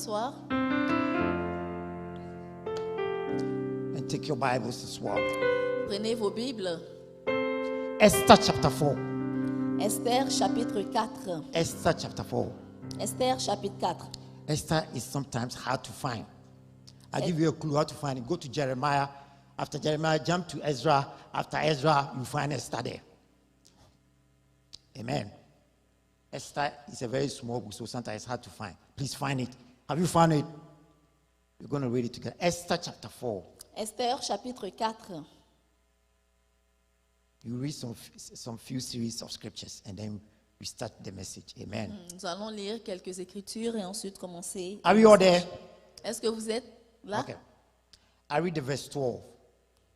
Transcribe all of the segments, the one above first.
asseoir. And take your Bibles as well. Prenez vos Bibles. Esther chapter 4. Esther chapitre 4. Esther chapter 4. Esther chapitre 4. Esther is sometimes hard to find. I'll give you a clue how to find it. Go to Jeremiah. After Jeremiah, jump to Ezra. After Ezra, you find Esther there. Amen. Esther is a very small book, so sometimes it's hard to find. Please find it. Have you found it? We're going to read it together. Esther chapter 4. Esther chapitre 4. You read some few series of scriptures and then we start the message. Amen. Nous allons lire quelques écritures et ensuite commencer. Are you all there? Est-ce que vous êtes là? Okay. I read the verse 12.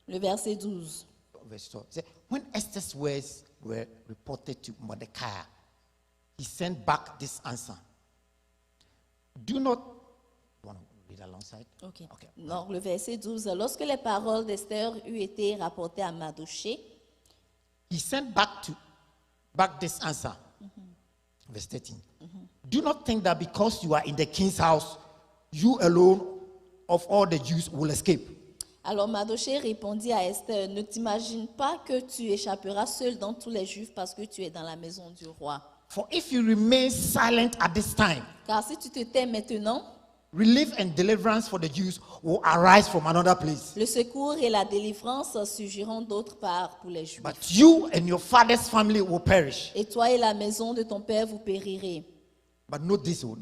Le verset 12. Verse 12. It says, when Esther's words were reported to Mordecai, he sent back this answer. Do not... You want to read alongside? Okay. Okay. Donc, le verset 12. Lorsque les paroles d'Esther eurent été rapportées à Mardochée, he sent back this answer. Verse 13. Do not think that because you are in the king's house, you alone of all the Jews will escape. alors Mardochée répondit à Esther, ne t'imagine pas que tu échapperas seul dans tous les Juifs parce que tu es dans la maison du roi. For if you remain silent at this time, Car si tu te tais maintenant, relief and deliverance for the Jews will arise from another place. le secours et la délivrance surgiront d'autre part pour les Juifs. But you and your father's family will perish. Et toi et la maison de ton père vous périrez. But note this one.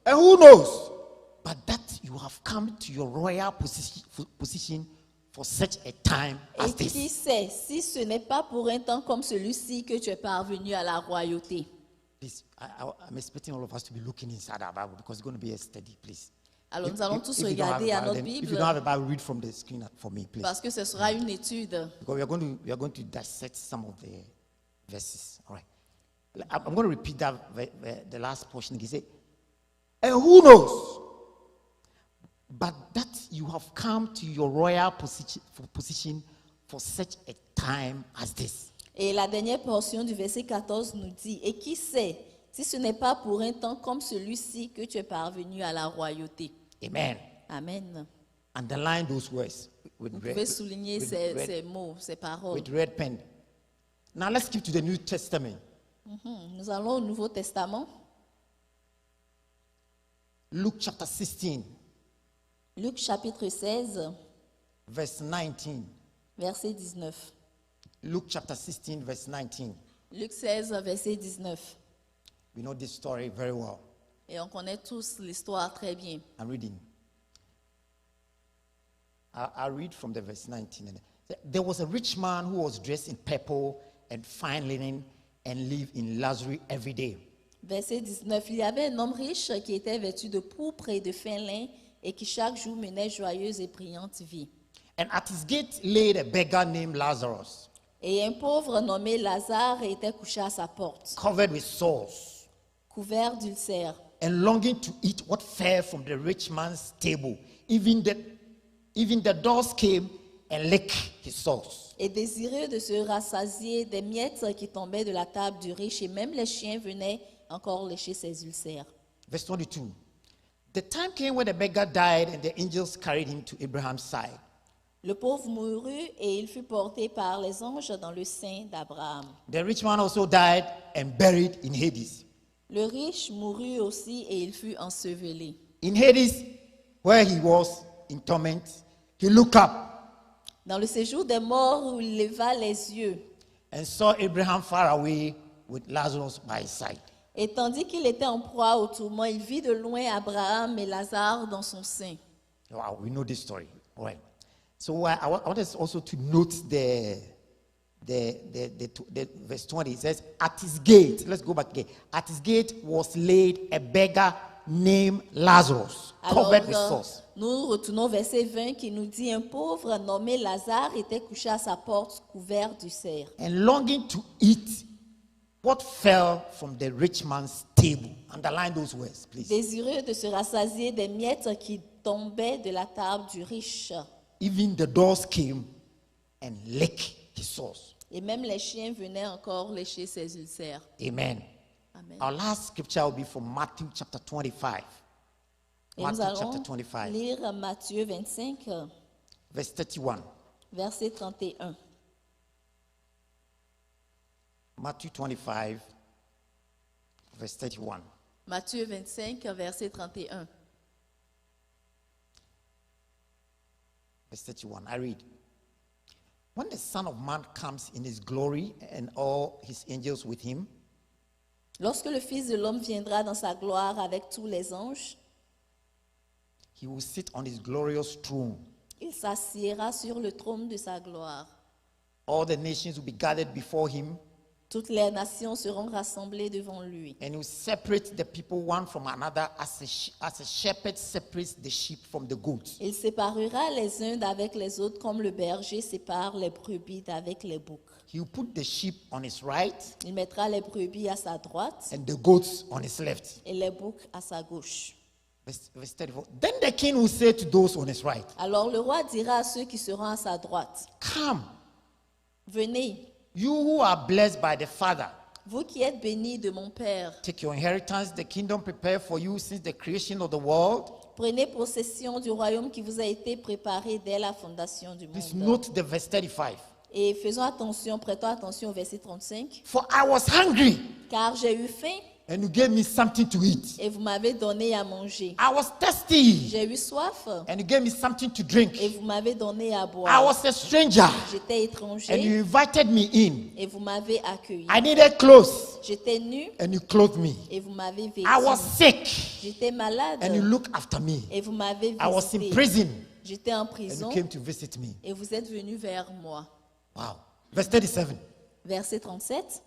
And who knows? But that you have come to your royal position for such a time as Et qui this. sait, si ce n'est pas pour un temps comme celui-ci que tu es parvenu à la royauté. Please, I'm expecting all of us to be looking inside our Bible because it's going to be a study, please. Alors nous allons tous If you don't have regarder a à Bible, notre then if you Bible don't have a Bible, read from the screen for me, please. parce que ce sera une étude. Because we are going to dissect some of the verses. All right. I'm going to repeat the last portion. He said, and who knows? But that you have come to your royal position for such a time as this. Et la dernière portion du verset 14 nous dit, et qui sait, si ce n'est pas pour un temps comme celui-ci que tu es parvenu à la royauté. Amen. Amen. Underline those words with Vous pouvez souligner ces mots, ces paroles. with red pen. Now let's skip to the New Testament. Nous allons au Nouveau Testament. Luke chapter 16, Luc chapitre 16, verse 19. verset 19. Luke chapter 16, verse 19. Luc 16, verset 19. We know this story very well. Et on connaît tous l'histoire très bien. I'm reading. I'll read from the verse 19. There was a rich man who was dressed in purple and fine linen and lived in luxury every day. Verset 19. Il y avait un homme riche qui était vêtu de pourpre et de fin lin et qui chaque jour menait joyeuse et brillante vie. And at his gate lay a beggar named Lazarus, Et un pauvre nommé Lazare était couché à sa porte, covered with sores, couvert d'ulcères, and longing to eat what fell from the rich man's table. Even the dogs came and licked his sores. et désireux de se rassasier des miettes qui tombaient de la table du riche, et même les chiens venaient encore lécher ses ulcères. Verse 22. The time came when the beggar died and the angels carried him to Abraham's side. Le pauvre mourut et il fut porté par les anges dans le sein d'Abraham. The rich man also died and buried in Hades. Le riche mourut aussi et il fut enseveli. In Hades, where he was in torment, he looked up Dans le séjour des morts où il leva les yeux, and saw Abraham far away with Lazarus by his side. et tandis qu'il était en proie au tourment, il vit de loin Abraham et Lazare dans son sein. Wow, we know this story. All right. So I want us also to note the verse 20. It says, at his gate, let's go back again. At his gate was laid a beggar named Lazarus, covered with sores. Nous retournons au verset 20 qui nous dit, un pauvre nommé Lazare était couché à sa porte, couvert d'ulcères. And longing to eat what fell from the rich man's table. Underline those words, please. Désireux de se rassasier des miettes qui tombaient de la table du riche. Even the dogs came and licked his sores. Et même les chiens venaient encore lécher ses ulcères. Amen. Amen. Our last scripture will be from Matthew chapter 25. Et Matthew nous allons chapter 25, lire Matthieu 25, verse 31. verset 31. Matthew 25, verse 31. Matthieu 25, verset 31. Verse 31. I read. When the Son of Man comes in his glory and all his angels with him, Lorsque le Fils de l'homme viendra dans sa gloire avec tous les anges, he will sit on his glorious throne. il s'assiera sur le trône de sa gloire. All the nations will be gathered before him, Toutes les nations seront rassemblées devant lui. and he will separate the people one from another as a shepherd separates the sheep from the goats. Il séparera les uns d'avec les autres comme le berger sépare les brebis d'avec les boucs. He will put the sheep on his right Il mettra les brebis à sa droite and the goats on his left. et les boucs à sa gauche. Verse 34. Then the king will say to those on his right, Alors le roi dira à ceux qui seront à sa droite, come, venez, you who are blessed by the Father. vous qui êtes bénis de mon Père, Take your inheritance, the kingdom prepared for you since the creation of the world. prenez possession du royaume qui vous a été préparé dès la fondation du Please monde. note the verse 35. Et faisons attention, prêtons attention au verset 35. For I was hungry, Car j'ai eu faim and you gave me something to eat. et vous m'avez donné à manger. I was thirsty, J'ai eu soif and you gave me something to drink. et vous m'avez donné à I boire. was a stranger, J'étais and étranger you invited me in. et vous m'avez accueilli. I needed clothes, J'étais nu and you clothed me. et vous m'avez vêtu. I was sick, J'étais malade and you looked after me. et vous m'avez I was in visité. prison, J'étais en and prison you came to visit me. et vous êtes venu vers moi. Wow. Verse 37. Verset 37.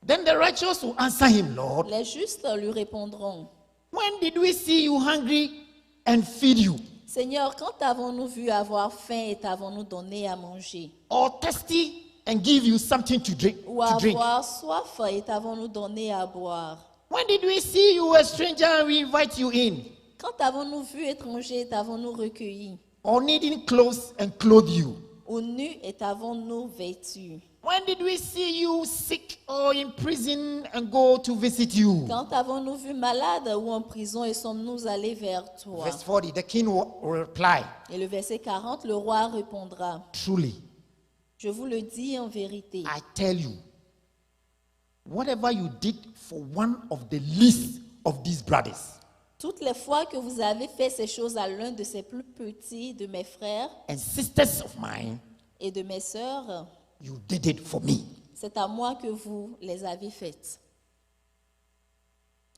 Then the righteous will answer him, Lord, Les justes lui répondront, when did we see you hungry and feed you? Seigneur, quand avons-nous vu avoir faim et t'avons-nous donné à manger? Or thirsty and give you something to drink? Ou To drink? avoir soif et t'avons-nous donné à boire? When did we see you a stranger and we invite you in? Quand avons-nous vu étranger et t'avons-nous recueilli? Or needing clothes and clothe you? Ou nu et t'avons-nous vêtu? When did we see you sick or in prison and go to visit you? Quand avons-nous vu malade ou en prison et sommes-nous allés vers toi? Verse 40, the king will reply, Et le verset 40, le roi répondra, truly, je vous le dis en vérité, I tell you, whatever you did for one of the least of these brothers toutes les fois que vous avez fait ces choses à l'un de ces plus petits de mes frères and sisters of mine, et de mes sœurs, you did it for me. c'est à moi que vous les avez faites.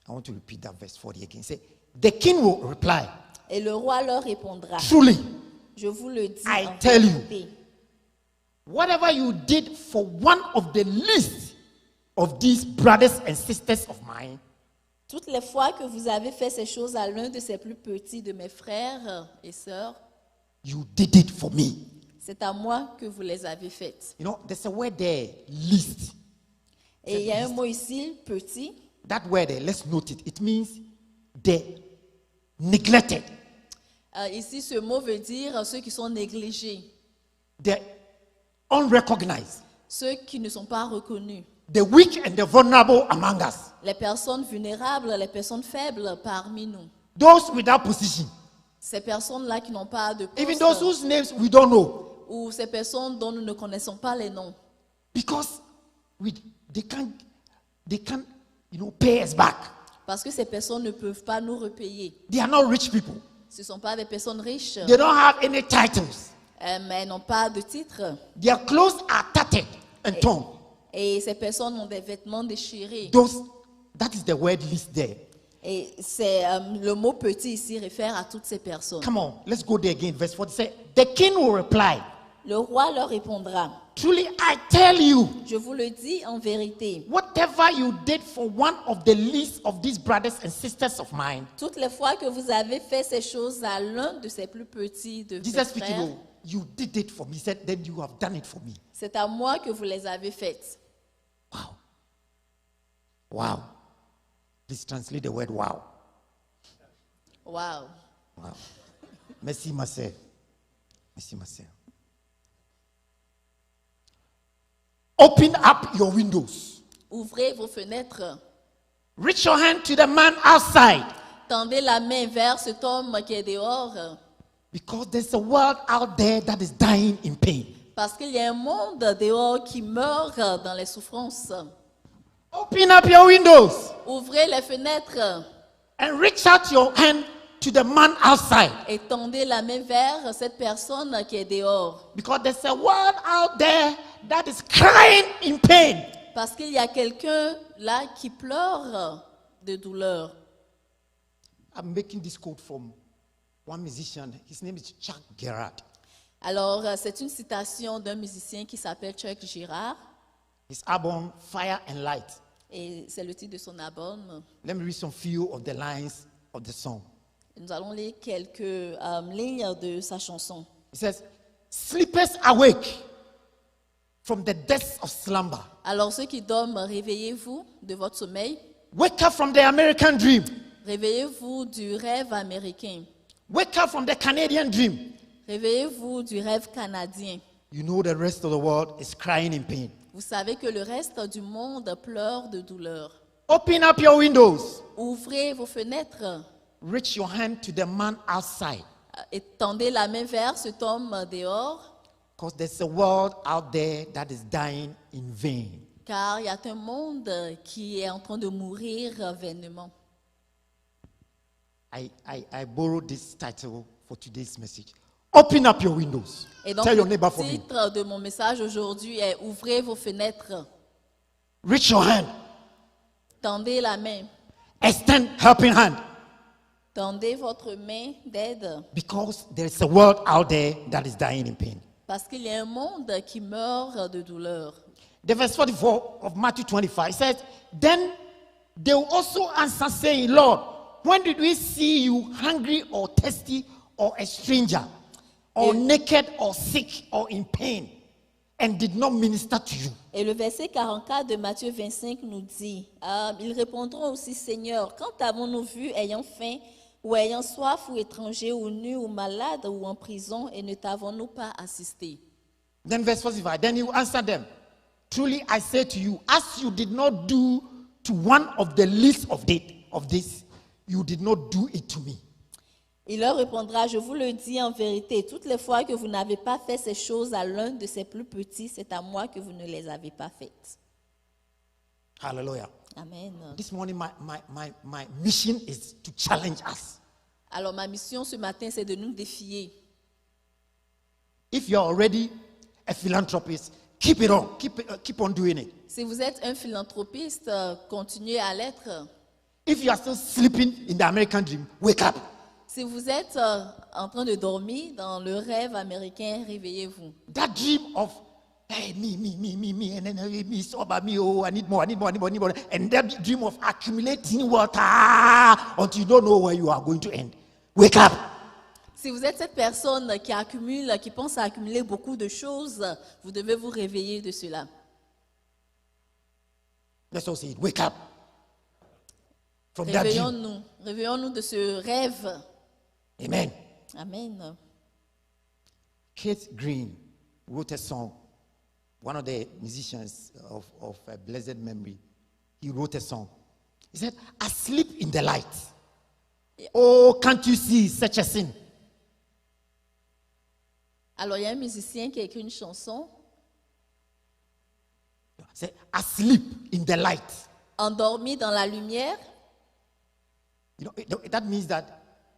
I want to repeat that verse 40 again. Say, the king will reply, Et le roi leur répondra, truly, je vous le dis I en tell you. vérité, whatever you did for one of the least of these brothers and sisters of mine, toutes les fois que vous avez fait ces choses à l'un de ces plus petits de mes frères et sœurs, you did it for me. c'est à moi que vous les avez faites. You know, there's a word there, least. Et il y a un mot ici, petit. That word there, let's note it. It means the neglected, Ici, ce mot veut dire ceux qui sont négligés, the unrecognized, ceux qui ne sont pas reconnus, the weak and the vulnerable among us, les personnes vulnérables, les personnes faibles parmi nous. those without position, Ces personnes-là qui n'ont pas de even those poste whose names we don't know, ou ces personnes dont nous ne connaissons pas les noms. because they can't, pay us back. Parce que ces personnes ne peuvent pas nous repayer. They are not rich people. Ce ne sont pas des personnes riches, They don't have any titles. mais elles n'ont pas de titre. Their clothes are tattered and torn. Et ces personnes ont des vêtements déchirés. That is the word least there. Et c'est le mot petit ici réfère à toutes ces personnes. Come on, let's go there again. Verse 40 says, the king will reply, Le roi leur répondra, truly I tell you, je vous le dis en vérité, whatever you did for one of the least of these brothers and sisters of mine, toutes les fois que vous avez fait ces choses à l'un de ces plus petits de Jesus mes speaking, frères, oh, you did it for me. He said, then you have done it for me. c'est à moi que vous les avez faites. Wow. Wow. Please translate the word wow. Wow. Wow. Merci, ma sœur. Merci, ma sœur. Open up your windows. Ouvrez vos fenêtres. Reach your hand to the man outside Tendez la main vers cet homme qui est dehors. Because there's a world out there that is dying in pain. Parce qu'il y a un monde dehors qui meurt dans les souffrances. Open up your windows Ouvrez les fenêtres and reach out your hand to the man outside. et tendez la main vers cette personne qui est dehors. Because there's a world out there that is crying in pain. Parce qu'il y a quelqu'un là qui pleure de douleur. I'm making this quote from one musician. His name is Chuck Gerard. Alors, c'est une citation d'un musicien qui s'appelle Chuck Girard. His album Fire and Light. Et c'est le titre de son album. Let me read some few of the lines of the song. Nous allons lire quelques lignes de sa chanson. It says, "Sleepers awake from the depths of slumber. Alors, ceux qui dorment, réveillez-vous de votre sommeil. Wake up from the American dream. Réveillez-vous du rêve américain. Wake up from the Canadian dream. Réveillez-vous du rêve canadien. You know the rest of the world is crying in pain. Vous savez que le reste du monde pleure de douleur. Open up your windows. Ouvrez vos fenêtres Reach your hand to the man outside. et tendez la main vers cet homme dehors, Because there's a world out there that is dying in vain. car il y a un monde qui est en train de mourir vainement. I borrowed this title for today's message. Open up your windows. Et donc, Tell your le neighbor for me. titre de mon message aujourd'hui est « Ouvrez vos fenêtres, Reach your hand. tendez la main, Extend helping hand. tendez votre main d'aide, Because there's a world out there that is dying in pain." parce qu'il y a un monde qui meurt de douleur. The verse 44 of Matthew 25 says, "Then they will also answer, saying, Lord, when did we see you hungry or thirsty or a stranger or naked or sick or in pain and did not minister to you?" Et le verset 44 de Matthieu 25 nous dit, ils répondront aussi, Seigneur, quand avons-nous vu ayant faim ou ayant soif ou étranger ou nu ou malade ou en prison et ne t'avons-nous pas assisté? Then verse 45, then he will answer them, "Truly I say to you, as you did not do to one of the least of this, you did not do it to me." Il leur répondra, je vous le dis en vérité, toutes les fois que vous n'avez pas fait ces choses à l'un de ces plus petits, c'est à moi que vous ne les avez pas faites. Hallelujah. Amen. This morning, my mission is to challenge us. Alors ma mission ce matin, c'est de nous défier. If you're already a philanthropist, keep it on. Keep on doing it. Si vous êtes un philanthropiste, continuez à l'être. If you are still sleeping in the American dream, wake up. Si vous êtes en train de dormir dans le rêve américain, réveillez-vous. That dream of, hey, me, and then me, it's all about me, oh, I need more. And that dream of accumulating water until you don't know where you are going to end. Wake up. Si vous êtes cette personne qui accumule, qui pense à accumuler beaucoup de choses, vous devez vous réveiller de cela. Let's all say it. Wake up. From that dream. Réveillons-nous de ce rêve. Amen. Amen. Keith Green wrote a song. One of the musicians of blessed memory, he wrote a song. He said, "Asleep in the light. Oh, can't you see such a sin?" Alors, il y a un musicien qui a écrit une chanson. Say, "Asleep in the light." Endormi dans la lumière. You know, that means that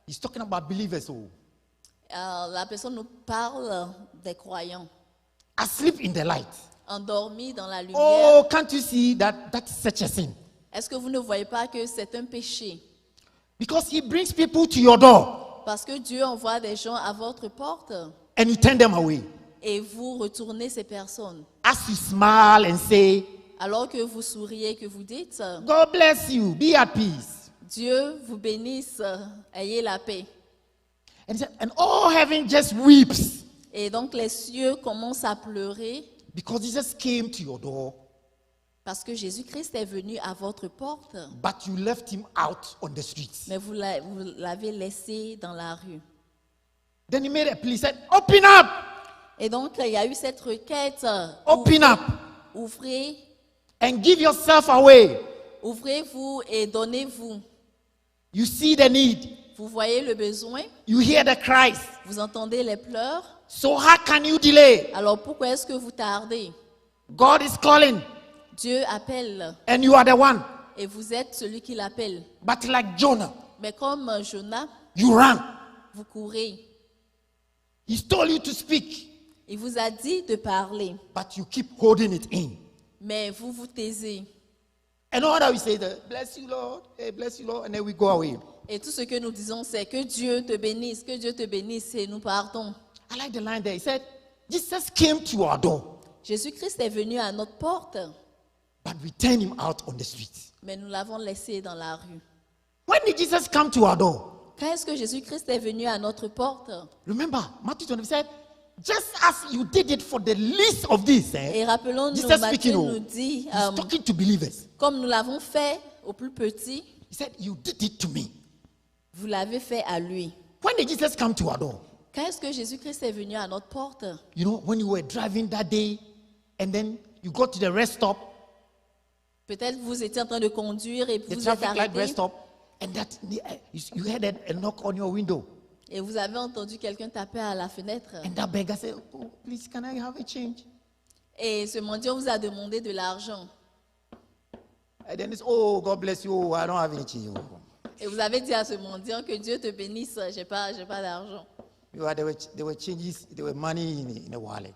he's talking about believers. Oh. La personne nous parle des croyants. Asleep in the light. Endormi dans la lumière. Oh, can't you see that that's such a sin? Est-ce que vous ne voyez pas que c'est un péché? Because he brings people to your door Parce que Dieu envoie des gens à votre porte and you turn them away. et vous retournez ces personnes. As you smile and say, Alors que vous souriez, que vous dites, "God bless you, be at peace." Dieu vous bénisse, ayez la paix. And, he said, and all heaven just weeps Et donc les cieux commencent à pleurer because Jesus came to your door, parce que Jésus-Christ est venu à votre porte, but you left him out on the streets. mais vous l'avez laissé dans la rue. Then he made a plea, said, "Open up, Et donc il y a eu cette requête, open up, ouvrez, and give yourself away." ouvrez-vous et donnez-vous. You see the need. Vous voyez le besoin, You hear the cries. vous entendez les pleurs. So how can you delay? Alors pourquoi est-ce que vous tardez? God is calling Dieu appelle and you are the one. et vous êtes celui qui l'appelle. But like Jonah, Mais comme Jonas, you ran. vous courez. He told you to speak, Il vous a dit de parler, but you keep holding it in. mais vous vous taisez. And all that we say, bless you, Lord, hey, bless you, Lord, and then we go away. Et tout ce que nous disons, c'est que Dieu te bénisse et nous partons. I like the line there. He said, Jesus came to our door, Jésus-Christ est venu à notre porte, but we turned him out on the street. mais nous l'avons laissé dans la rue. When did Jesus come to our door? Quand est-ce que Jésus-Christ est venu à notre porte? Remember, Matthew 20 said, just as you did it for the least of these, Et rappelons-nous, Jesus Matthieu speaking, nous dit, he's talking to believers. comme nous l'avons fait au plus petit, He said, you did it to me. vous l'avez fait à lui. When did Jesus come to our door? Quand est-ce que Jésus-Christ est venu à notre porte? You know, when you were driving that day, and then you got to the rest stop, Peut-être vous étiez en train de conduire et the vous êtes traffic light rest arrêté stop, and that you heard a knock on your window. et vous avez entendu quelqu'un taper à la fenêtre. And that beggar said, oh, please, can I have a change? Et ce mendiant vous a demandé de l'argent. And then it's, oh, God bless you. Oh, I don't have any change. Oh. Et vous avez dit à ce mendiant que Dieu te bénisse, j'ai pas d'argent. There were changes, there were money in the wallet.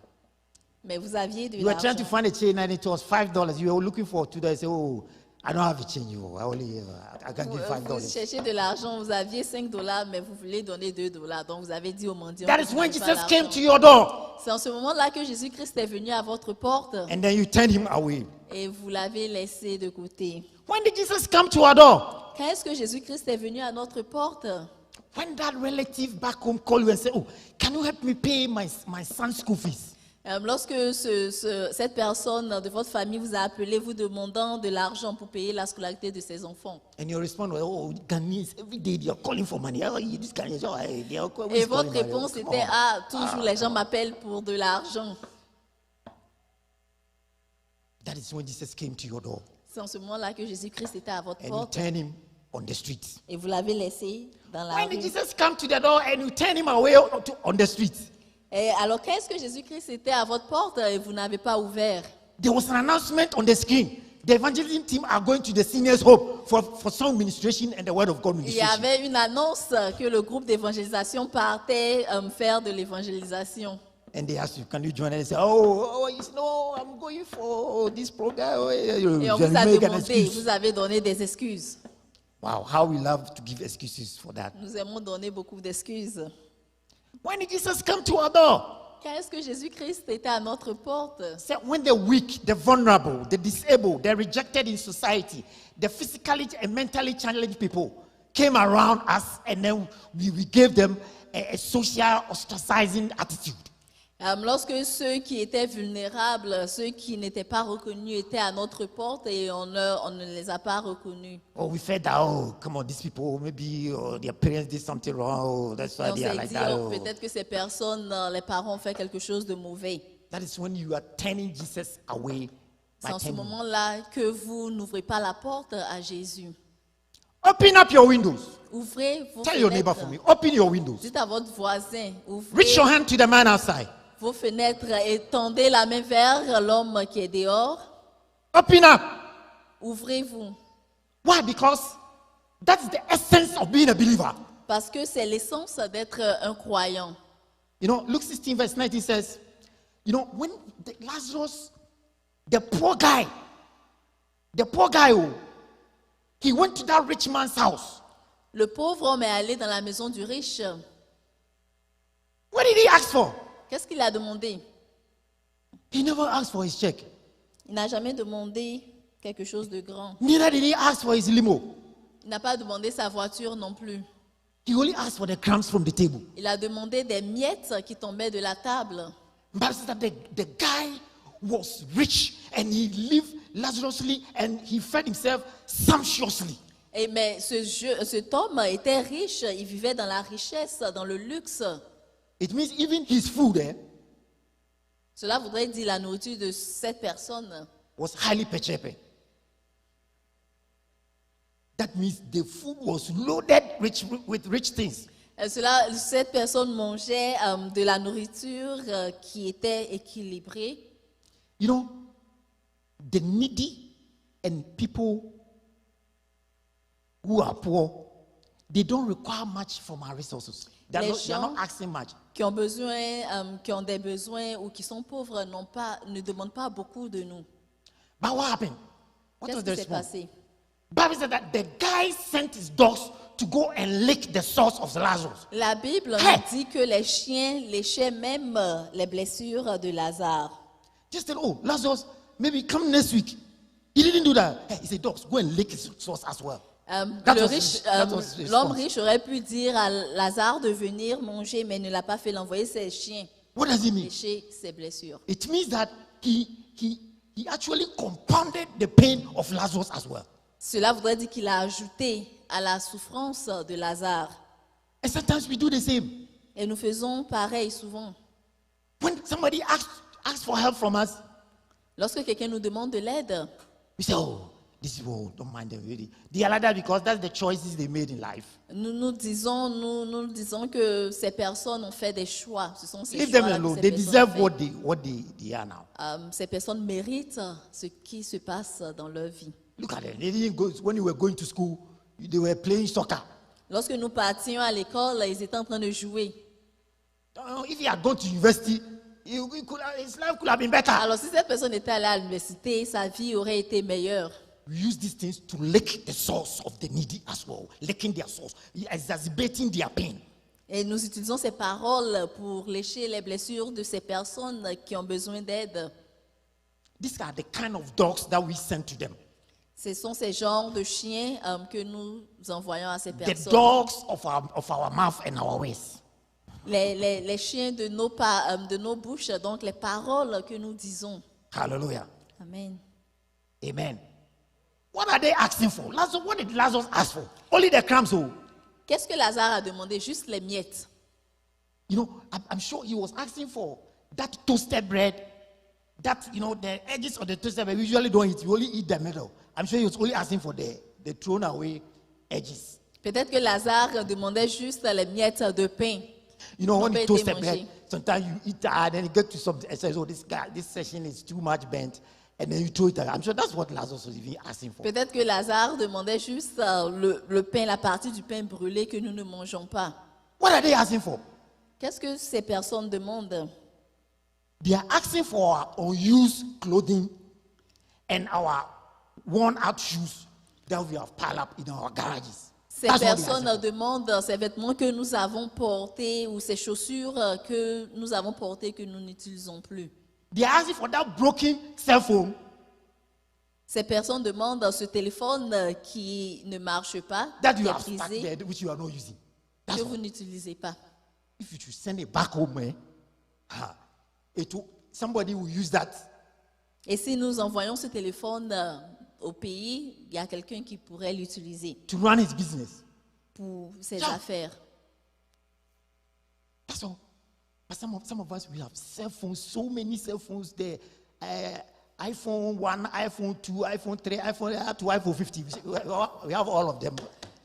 Mais vous aviez de You were trying to l'argent. find a change and it was $5. You were looking for $2. Say, oh, I don't have a change. Oh, I can give Vous $5. cherchez de l'argent, vous aviez $5, mais vous voulez donner $2. Donc vous avez dit au mendiant. That que is vous when n'avez pas Jesus came l'argent. to your door. C'est en ce moment-là que Jésus-Christ est venu à votre porte And then you turned him away. et vous l'avez laissé de côté. When did Jesus come to our door? Quand est-ce que Jésus-Christ est venu à notre porte? When that relative back home called you and said, oh, can you help me pay my son's school fees? Lorsque cette personne de votre famille vous a appelé vous demandant de l'argent pour payer la scolarité de ses enfants. And your response was, oh, Ghanaians, every day they are calling for money. Oh, this Ghanaians, oh, they are always Et calling votre money. réponse Come était, on. ah, toujours les gens m'appellent pour de l'argent. That is when Jesus came to your door. C'est en ce moment-là que Jésus-Christ était à votre And you porte turned him on the street. et vous l'avez laissé dans la When did rue. Jesus come to the door and you turn him away on the street? Et alors, qu'est-ce que Jésus-Christ était à votre porte et vous n'avez pas ouvert? There was an announcement on the screen. The evangelism team are going to the seniors' home for song ministration and the word of God Il y ministration. avait une annonce que le groupe d'évangélisation partait faire de l'évangélisation. And they asked you, can you join? And they say, oh, no, I'm going for this program. Oh, you Et on vous a make an demandé, excuse. vous avez donné des excuses. Wow, how we love to give excuses for that. Nous aimons donner beaucoup d'excuses. When did Jesus come to our door? Quand est-ce que Jésus-Christ était à notre porte? Said when the weak, the vulnerable, the disabled, the rejected in society, the physically and mentally challenged people came around us, and then we gave them a social ostracizing attitude. Lorsque ceux qui étaient vulnérables, ceux qui n'étaient pas reconnus étaient à notre porte et on ne les a pas reconnus. Oh, we felt that, oh, come on, these people, maybe their parents did something wrong, oh, that's Et why on they are s'est like dit, that. oh, Oh. peut-être que ces personnes, les parents ont fait quelque chose de mauvais. That is when you are turning Jesus away. C'est By en ce turning. moment-là que vous n'ouvrez pas la porte à Jésus. Open up your windows. Ouvrez vos Tell your neighbor fenêtres. for me. Open your windows. Dites à votre voisin, ouvrez Reach your hand to the man outside. vos fenêtres et tendez la main vers l'homme qui est dehors. Open up. Ouvrez-vous. Why? Because that's the essence of being a believer. Parce que c'est l'essence d'être un croyant. You know, Luke 16, verse 19 says, you know, when Lazarus, the poor guy, oh, he went to that rich man's house. Le pauvre homme est allé dans la maison du riche. What did he ask for? Qu'est-ce qu'il a demandé? He never asked for his check. Il n'a jamais demandé quelque chose de grand. Neither did he ask for his limo. Il n'a pas demandé sa voiture non plus. He only asked for the crumbs from the table. Il a demandé des miettes qui tombaient de la table. Bible says that the guy was rich and he lived luxuriously and he fed himself sumptuously. Mais cet homme était riche, il vivait dans la richesse, dans le luxe. It means even his food Cela voudrait dire la nourriture de cette personne was highly perchepe. That means the food was loaded with rich things. Cette personne mangeait de la nourriture qui était équilibrée. You know, the needy and people who are poor, they don't require much from our resources. They're not asking much. Qui ont des besoins ou qui sont pauvres ne demandent pas beaucoup de nous. But what happened? What was Qu'est-ce the qui s'est response? passé? Bible said that the guy sent his dogs to go and lick the sores of Lazarus. La Bible Hey! nous dit que les chiens léchaient même les blessures de Lazare. Just said, oh, Lazarus, maybe come next week. He didn't do that. Hey, he said, dogs, go and lick his sores as well. L'homme riche aurait pu dire à Lazare de venir manger, mais ne l'a pas fait, l'envoyer ses chiens What does it mean? lécher ses blessures. It means that he actually compounded the pain of Lazarus as well. Cela voudrait dire qu'il a ajouté à la souffrance de Lazare. And sometimes we do the same. Et nous faisons pareil souvent. When somebody asks for help from us, Lorsque quelqu'un nous demande de l'aide, we say, oh, these people don't mind them really. They are like that because that's the choices they made in life. nous disons que ces personnes ont fait des choix. Ce sont ces Leave them choix-là que alone. ces They personnes deserve ont fait. what they are now. Ces personnes méritent ce qui se passe dans leur vie. Look at them. They didn't go, when you were going to school, they were playing soccer. Lorsque nous partions à l'école, ils étaient en train de jouer. If he had gone to university, his life could have been better. Alors si cette personne était allée à l'université, sa vie aurait été meilleure. We use these things to lick the source of the needy as well, licking their source, exacerbating their pain. Et nous utilisons ces paroles pour lécher les blessures de ces personnes qui ont besoin d'aide. These are the kind of dogs that we send to them. Ce sont ces genres de chiens que nous envoyons à ces The personnes. dogs of our mouth and our ways. Les chiens de nos bouches, donc les paroles que nous disons. Hallelujah. Amen. Amen. What are they asking for? Lazarus, what did Lazarus ask for? Only the crumbs. Oh. Qu'est-ce que Lazare a demandé? Juste les miettes. You know, I'm sure he was asking for that toasted bread. That, you know, the edges of the toasted bread, we usually don't eat. We only eat the middle. I'm sure he was only asking for the thrown away edges. Peut-être que Lazare demandait juste les miettes de pain. You know, when Pas you été toast the mangé. bread, sometimes you eat that, and you get to something and says, oh, this session is too much bent. And then you throw it away. I'm sure that's what Lazarus was even asking for. Peut-être que Lazare demandait juste le pain, la partie du pain brûlé que nous ne mangeons pas. What are they asking for? Qu'est-ce que ces personnes demandent? They are asking for our unused clothing and our worn-out shoes that we have piled up in our garages. Ces That's what they are personnes asking for. demandent ces vêtements que nous avons portés ou ces chaussures que nous avons portées que nous n'utilisons plus. They are asking for that broken cell phone Ces personnes demandent ce téléphone qui ne marche pas, that qui you est have stuck brisé, there, which you are not using. That's que all. vous n'utilisez pas. If you should send it back home, somebody will use that. Et si nous envoyons ce téléphone au pays, il y a quelqu'un qui pourrait l'utiliser To run his business. pour ses Yeah. affaires. That's all. But some of us, we have cell phones, so many cell phones there. iPhone 1, iPhone 2, iPhone 3, up to iPhone 50. We have all of them.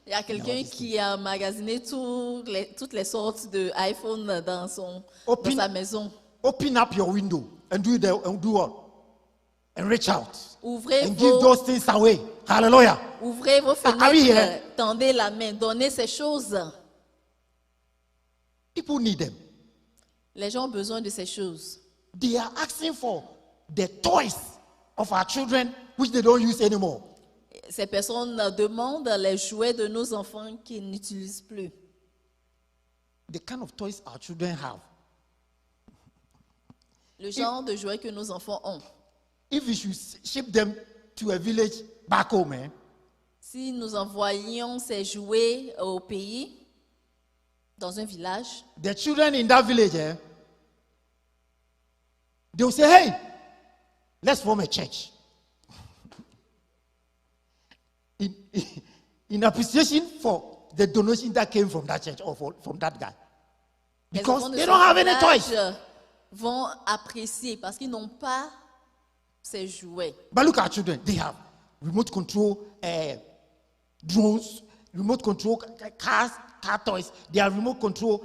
Il y a quelqu'un qui a magasiné toutes les sortes de iPhone dans sa maison. Open up your window and do what? And reach out. Ouvrez And give those things away. Hallelujah. ouvrez vos Are we here? fenêtres, tendez la main, donnez ces choses. People need them. Les gens ont besoin de ces choses. They are asking for the toys of our children, which they don't use anymore. Ces personnes demandent les jouets de nos enfants qu'ils n'utilisent plus. The kind of toys our children have. Le genre de jouets que nos enfants ont. If we should ship them to a village back home, Si nous envoyions ces jouets au pays, dans un village, the children in that village, they will say, hey, let's form a church. In appreciation for the donation that came from that church or from that guy. les Because enfants de they ce don't have any village toys. vont apprécier parce qu'ils n'ont pas ces jouets. But look at children. They have remote control drones, remote control cars, car toys. They have remote control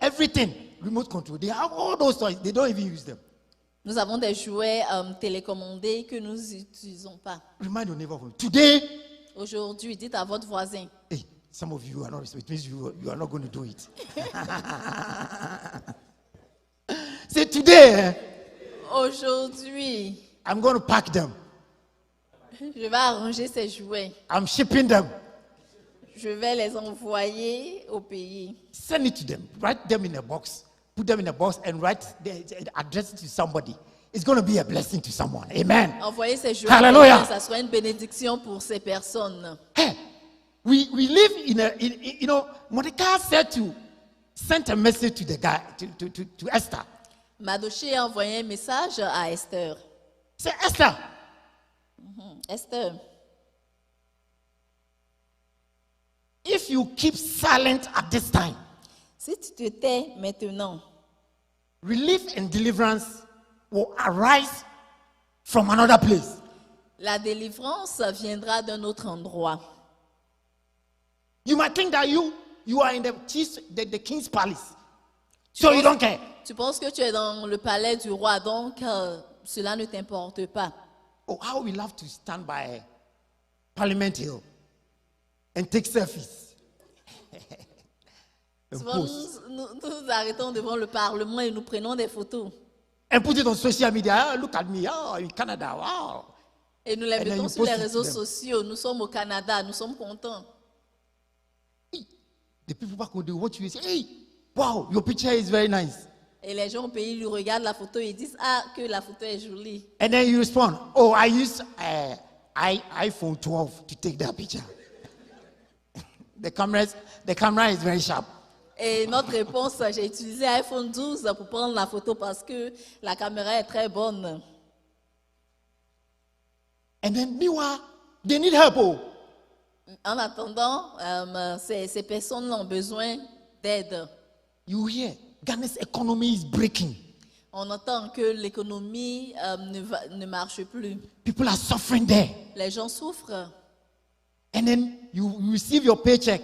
everything. Remote control. They have all those toys. They don't even use them. Nous avons des jouets télécommandés que nous n'utilisons pas. Remind your neighbor. Today. Aujourd'hui, dites à votre voisin. Hey, some of you are not. It means you are not going to do it. Say today. Aujourd'hui. I'm going to pack them. Je vais arranger ces jouets. I'm shipping them. Je vais les envoyer au pays. Send it to them. Write them in a box. Put them in a box and address it to somebody. It's going to be a blessing to someone. Amen. Envoyez ces jouets. Hallelujah. Ça sera une bénédiction pour ces personnes. Hey, we live in a, Mordecai sent a message to the guy, to Esther. Mardochée a envoyé un message à Esther. Say, Esther. Esther. If you keep silent at this time, si tu te tais maintenant, relief and deliverance will arise from another place. La délivrance viendra d'un autre endroit. You might think that you are in the king's palace, so you don't care. Tu penses que tu es dans le palais du roi, donc cela ne t'importe pas. Oh, how we love to stand by Parliament Hill and take selfies. Souvent, nous arrêtons devant le Parlement et nous prenons des photos. And put it on social media. Oh, look at me. Oh, in Canada. Wow. Et nous les mettons sur les réseaux sociaux. Nous sommes au Canada. Nous sommes contents. The people back home, they watch you and say, hey, wow, your picture is very nice. Et les gens au pays lui regardent la photo et disent, ah, que la photo est jolie. And then you respond, oh, I use iPhone 12 to take that picture. The camera is very sharp. Et notre réponse, j'ai utilisé iPhone 12 pour prendre la photo parce que la caméra est très bonne. And then meanwhile, they need help. Oh. En attendant, ces personnes ont besoin d'aide. You hear, Ghana's economy is breaking. On entend que l'économie ne marche plus. People are suffering there. Les gens souffrent. And then you receive your paycheck.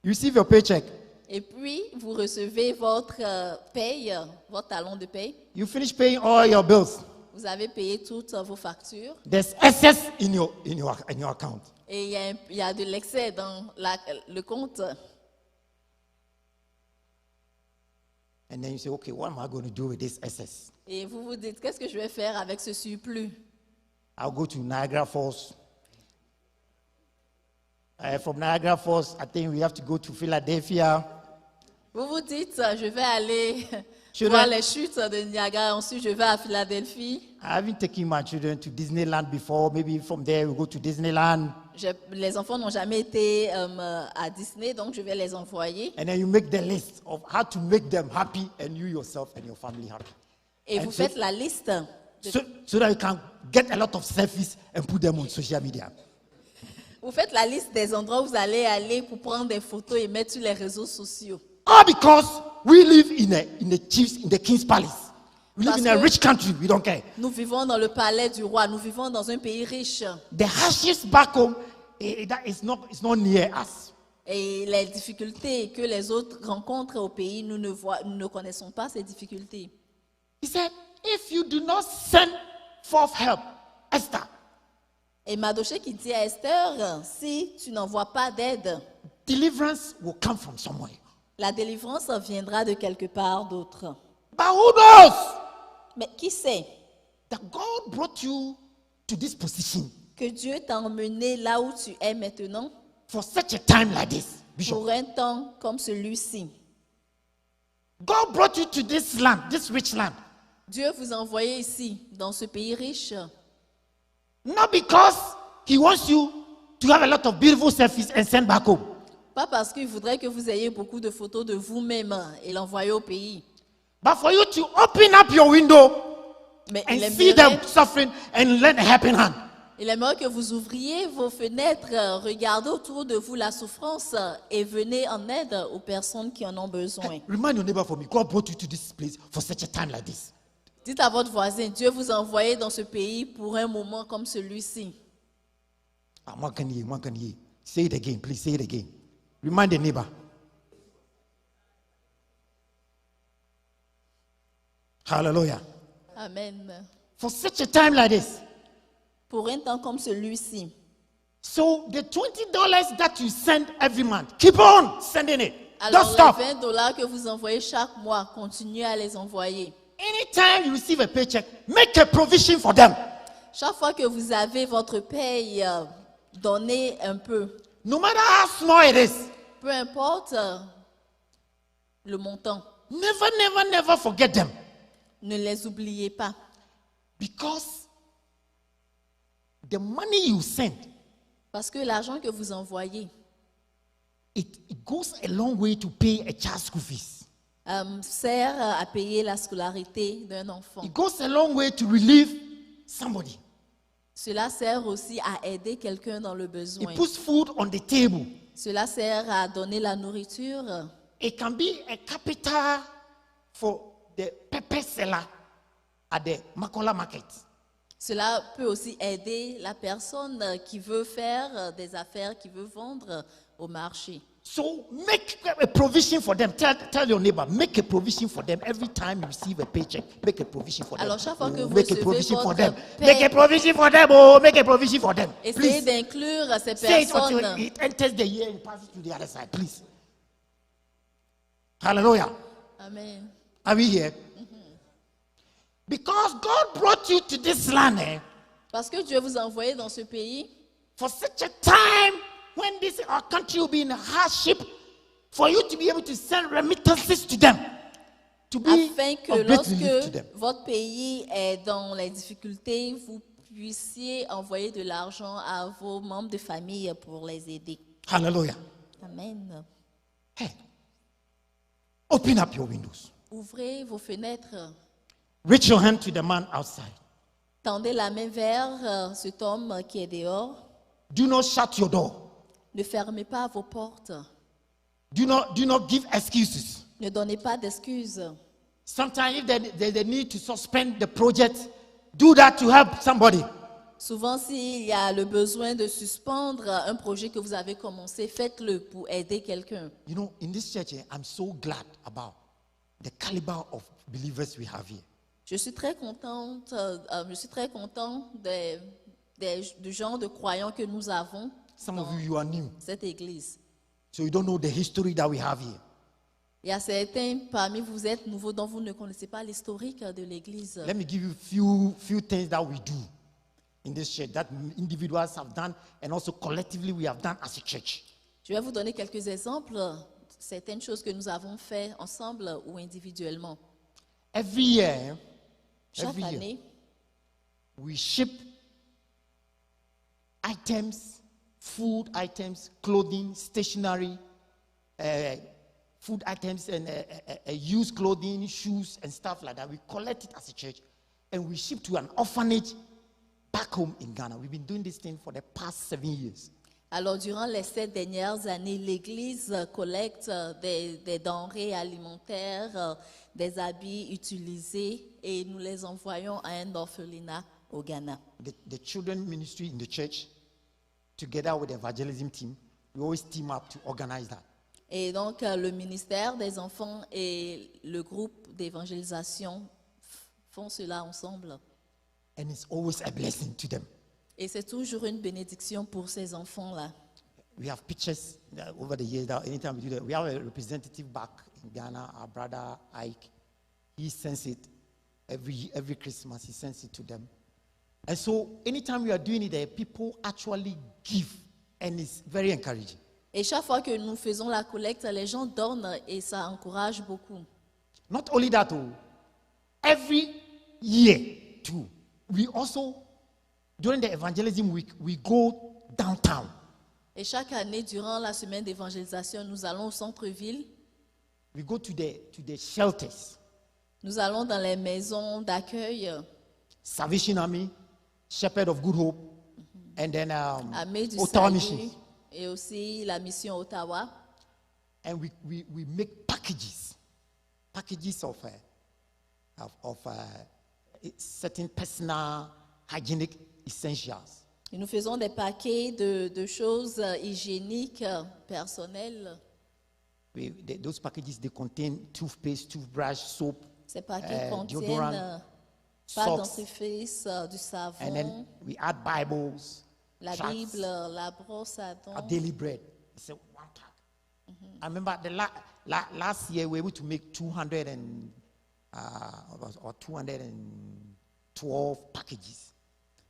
You receive your paycheck. Et puis, vous recevez votre paye, votre talon de paye. You finish paying all your bills. Vous avez payé toutes vos factures. There's excess in your account. Et il y a de l'excès dans le compte. And then you say, okay, what am I going to do with this excess? Et vous vous dites, qu'est-ce que je vais faire avec ce surplus? I'll go to Niagara Falls. From Niagara Falls, I think we have to go to Philadelphia. Vous vous dites, je vais aller voir les chutes de Niagara. Ensuite, je vais à Philadelphie. I haven't taken my children to Disneyland before. Maybe from there we go to Disneyland. Les enfants n'ont jamais été à Disney, donc je vais les envoyer. And then you make the list of how to make them happy and you yourself and your family happy. Et vous faites la liste. So that you can get a lot of selfies and put them on social media. Vous faites la liste des endroits où vous allez aller pour prendre des photos et mettre sur les réseaux sociaux. All because we live in the king's palace. We live in a rich country. We don't care. Nous vivons dans le palais du roi. Nous vivons dans un pays riche. The hardships back home, it's not near us. Et les difficultés que les autres rencontrent au pays, nous ne connaissons pas ces difficultés. He said, if you do not send forth help, Esther. Et Mardochée qui dit à Esther, si tu n'envoies pas d'aide, deliverance will come from somewhere. La délivrance viendra de quelque part d'autre. But who knows? Mais qui sait? That God brought you to this position. Que Dieu t'a emmené là où tu es maintenant. For such a time like this, Bishop. Pour un temps comme celui-ci. God brought you to this land, this rich land. Dieu vous a envoyé ici, dans ce pays riche. Not because He wants you to have a lot of beautiful selfies and send back home. Pas parce qu'il voudrait que vous ayez beaucoup de photos de vous-même et l'envoyer au pays. But for you to open up your window Mais and see them suffering and lend a helping hand. Il aimerait que vous ouvriez vos fenêtres, regardez autour de vous la souffrance et venez en aide aux personnes qui en ont besoin. Hey, remind your neighbor for me, God brought you to this place for such a time like this. Dites à votre voisin, Dieu vous a envoyé dans ce pays pour un moment comme celui-ci. Moi, can you? Say it again, please say it again. Remind the neighbor. Hallelujah. Amen. For such a time like this. Pour un temps comme celui-ci. So the $20 that you send every month, keep on sending it. Don't Alors, stop. les $20 que vous envoyez chaque mois, continuez à les envoyer. Anytime you receive a paycheck, make a provision for them. Chaque fois que vous avez votre paye, donnez un peu. No matter how small it is. Peu importe le montant. Never forget them. Ne les oubliez pas. Because the money you send, Parce que l'argent que vous envoyez it goes a long way to pay a child's school fees. Sert à payer la scolarité d'un enfant. It goes a long way to relieve somebody. Cela sert aussi à aider quelqu'un dans le besoin. It puts food on the table. Cela sert à donner la nourriture. It can be a capital for the pepper seller at the Makola market. Cela peut aussi aider la personne qui veut faire des affaires, qui veut vendre au marché. So make a provision for them. Tell your neighbor, make a provision for them every time you receive a paycheck. Make a provision for them. Alors chaque fois que vous Make a recevez provision for votre them. paie, Make a provision for them. Oh, make a provision for them. essayez Please d'inclure ces say it until personnes. it enters the year and passes to the other side. Please. Hallelujah. Amen. Are we here? Because God brought you to this land Parce que Dieu vous a envoyé dans ce pays for such a time when this our country will be in hardship, for you to be able to send remittances to them, to be afin que of great relief to lorsque them. votre pays est dans les difficultés, vous puissiez envoyer de l'argent à vos membres de famille pour les aider. Hallelujah. Amen. Hey, open up your windows. Ouvrez vos fenêtres. Reach your hand to the man outside. Tendez la main vers cet homme qui est dehors. Do not shut your door. Ne fermez pas vos portes. Do not give excuses. Ne donnez pas d'excuses. Sometimes if there's a need to suspend the project, do that to help somebody. Souvent, s'il y a le besoin de suspendre un projet que vous avez commencé, faites-le pour aider quelqu'un. You know, in this church, I'm so glad about the caliber of believers we have here. Je suis très content du genre de croyants que nous avons Some dans of you are new, cette église. so you don't know the history that we have here. Il y a certains parmi vous êtes nouveaux dont vous ne connaissez pas l'historique de l'église. Let me give you few things that we do in this church that individuals have done and also collectively we have done as a church. Je vais vous donner quelques exemples, certaines choses que nous avons fait ensemble ou individuellement. Every year, Chaque année, we ship items, food items, clothing, stationery, food items, and used clothing, shoes, and stuff like that. We collect it as a church, and we ship to an orphanage back home in Ghana. We've been doing this thing for the past 7 years. alors durant les 7 dernières années, l'église collecte des denrées alimentaires, des habits utilisés et nous les envoyons à un orphelinat au Ghana. The children ministry in the church, together with the evangelism team, we always team up to organize that. Et donc le ministère des enfants et le groupe d'évangélisation font cela ensemble. And it's always a blessing to them. Et c'est toujours une bénédiction pour ces enfants-là. We have pictures over the years that anytime we do that. We have a representative back in Ghana, our brother Ike. He sends it every Christmas. He sends it to them. And so anytime we are doing it there, people actually give. And it's very encouraging. Et chaque fois que nous faisons la collecte, les gens donnent et ça encourage beaucoup. Not only that, every year too, we also, during the evangelism week, we go downtown. Et chaque année, durant la semaine d'évangélisation, nous allons au centre-ville. We go to the shelters. Nous allons dans les maisons d'accueil, Salvation Army, Shepherd of Good Hope, and then Armée du Ottawa Salut Mission. et aussi la mission Ottawa. And we make packages of certain personal hygienic essentials. Et nous faisons des paquets de choses hygiéniques, personnelles. Those packages, they contain toothpaste, toothbrush, soap, Ces paquets contiennent deodorant, pâte socks, dentifrice, du and then savon, we add Bibles, la tracts, Bible, la brosse à our dents. daily bread. It's a one pack. I remember the last year we were able to make 200 and or 212 packages.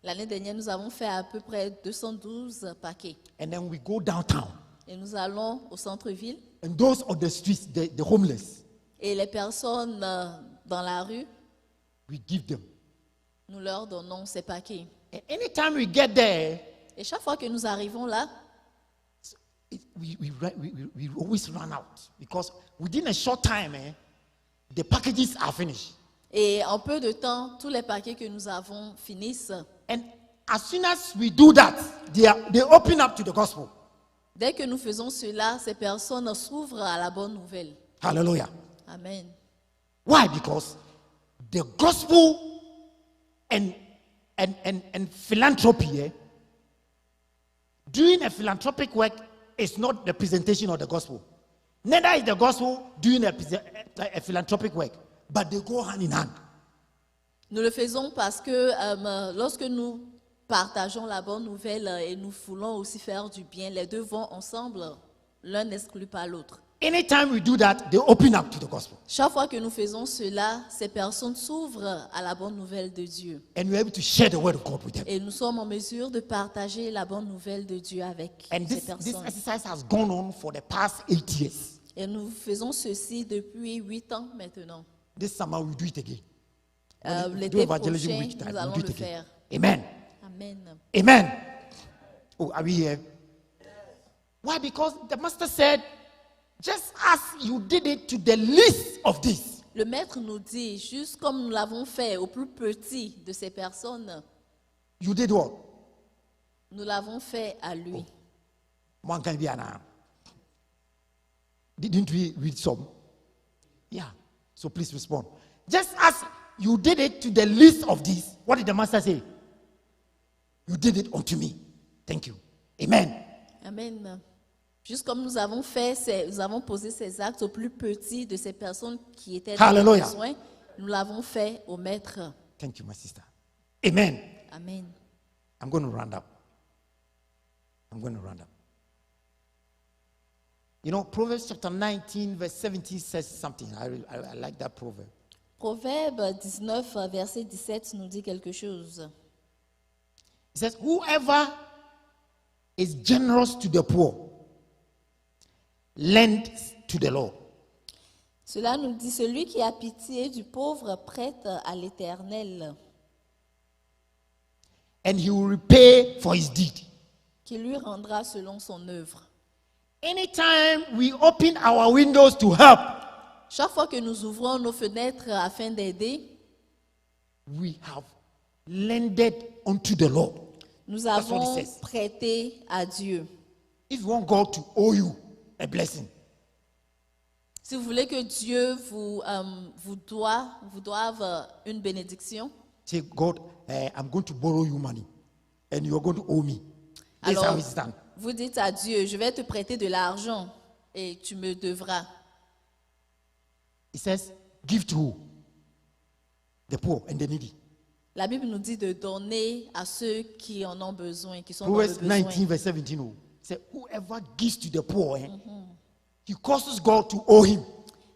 L'année dernière, nous avons fait à peu près 212 paquets. And then we go downtown, Et nous allons au centre-ville. and those on the streets, the homeless, Et les personnes dans la rue, we give them. nous leur donnons ces paquets. And anytime we get there, Et chaque fois que nous arrivons là, we always run out because within a short time, the packages are finished. et en peu de temps, tous les paquets que nous avons finissent. And as soon as we do that, they open up to the gospel. Dès que nous faisons cela, ces personnes s'ouvrent à la bonne nouvelle. Hallelujah. Amen. Why? Because the gospel and philanthropy, doing a philanthropic work is not the presentation of the gospel. Neither is the gospel doing a philanthropic work, but they go hand in hand. Nous le faisons parce que lorsque nous partageons la bonne nouvelle et nous voulons aussi faire du bien, les deux vont ensemble. L'un n'exclut pas l'autre. Anytime we do that, they open up to the gospel. Chaque fois que nous faisons cela, ces personnes s'ouvrent à la bonne nouvelle de Dieu. And we're able to share the word of God with them. Et nous sommes en mesure de partager la bonne nouvelle de Dieu avec And ces this personnes. exercise has gone on for the past 8 years. Et nous faisons ceci depuis 8 ans maintenant. This summer we do it again. Do L'été evangelism prochain, week time, nous we allons do it le again. faire. Amen. Amen. Amen. Oh, are we here? Why? Because the master said, just as you did it to the least of these, Le maître nous dit, juste comme nous l'avons fait au plus petit de ces personnes, you did what? nous l'avons fait à lui. One can be an arm. Didn't we read some? Yeah. So please respond. Just as you did it to the least of these, what did the master say? You did it unto me. Thank you. Amen. Amen. Juste comme nous avons nous avons posé ces actes au plus petit de ces personnes qui étaient dans le Hallelujah. besoin, nous l'avons fait au maître. Thank you, my sister. Amen. Amen. I'm going to round up. I'm going to round up. You know, Proverbs chapter 19, verse 17 says something. I like that proverb. Proverbe 19, verset 17 nous dit quelque chose. It says, whoever is generous to the poor lends to the Lord. Cela nous dit, celui qui a pitié du pauvre prête à l'Éternel, And he will repay for his deed. qui lui rendra selon son œuvre. Anytime we open our windows to help, Chaque fois que nous ouvrons nos fenêtres afin d'aider, we have lended unto the Lord. nous That's what it avons says. prêté à Dieu. If you want God to owe you a blessing, Si vous voulez que Dieu vous doive une bénédiction, say, God, I'm going to borrow you money and you're going to owe me. This is how alors it's done. vous dites à Dieu, je vais te prêter de l'argent et tu me devras. It says, give to who? The poor and the needy. La Bible nous dit de donner à ceux qui en ont besoin, qui sont dans le Proverbs besoin. 19, verse 17. Oh. It says, whoever gives to the poor, he causes God to owe him.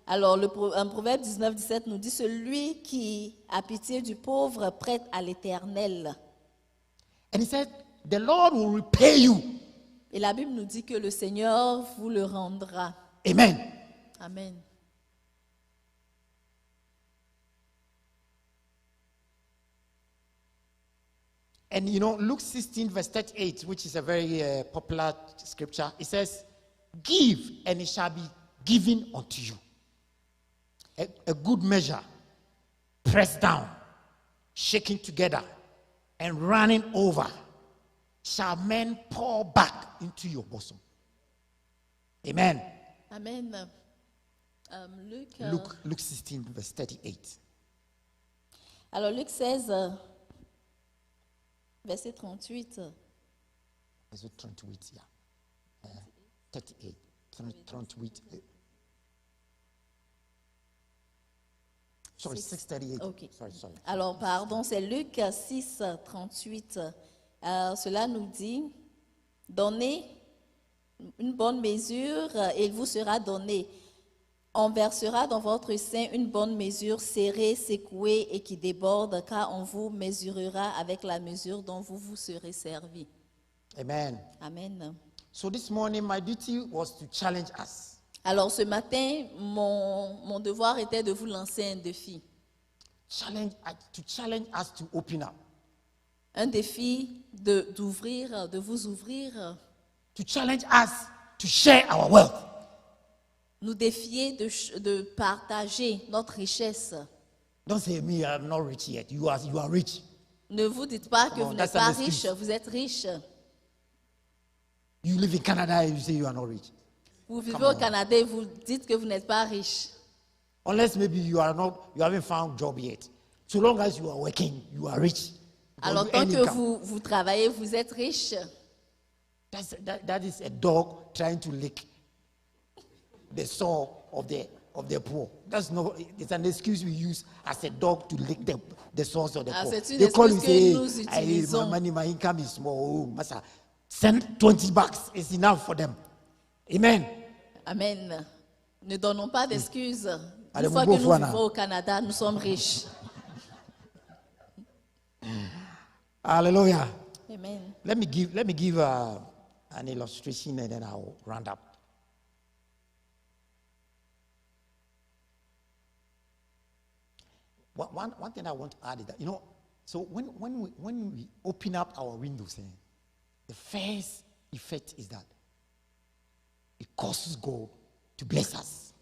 Alors, un Proverbe 19, 17 nous dit, celui qui a pitié du pauvre prête à l'Éternel. And he said, the Lord will repay you. Et la Bible nous dit que le Seigneur vous le rendra. Amen. Amen. And you know, Luke 16, verse 38, which is a very popular scripture, it says, give and it shall be given unto you. A good measure, pressed down, shaken together, and running over, shall men pour back into your bosom. Amen. Amen. Luc, Luke 16, verse 38. alors, Luc 16, verset 38. Is it 38? Yeah. 38. 38. Sorry, 638. Ok. Sorry. Alors, pardon, c'est Luc 6, 38. Cela nous dit, donnez une bonne mesure et il vous sera donné. On versera dans votre sein une bonne mesure serrée, secouée et qui déborde, car on vous mesurera avec la mesure dont vous vous serez servi. Amen. Amen. So this morning, my duty was to challenge us. Alors ce matin, mon devoir était de vous lancer un défi. To challenge us to open up. Un défi d'ouvrir, de vous ouvrir. To challenge us to share our wealth. Nous défier de partager notre richesse. Don't say me, I'm not rich yet. You are rich. Ne vous dites pas que Come on, vous n'êtes that's an pas riche, excuse. vous êtes riche. You live in Canada and you say you are not rich. Vous vivez Come au on. Canada et vous dites que vous n'êtes pas riche. Unless maybe you haven't found job yet. So long as you are working, you are rich. Because Alors you tant earn que income. vous travaillez, vous êtes riche. That is a dog trying to lick the saw of the poor. It's an excuse we use as a dog to lick the saws of the poor. C'est une They call you excuse que say, nous hey, utilisons. my income is small. Oh, master, send $20. It's enough for them. Amen. Amen. Ne donnons pas d'excuses. Allez, Une fois mon que beau nous Fouana. vivons au Canada, nous sommes riches. Hallelujah. Amen. Let me give an illustration and then I'll round up. One thing I want to add is that, so when we open up our windows, the first effect is that it causes God to bless us.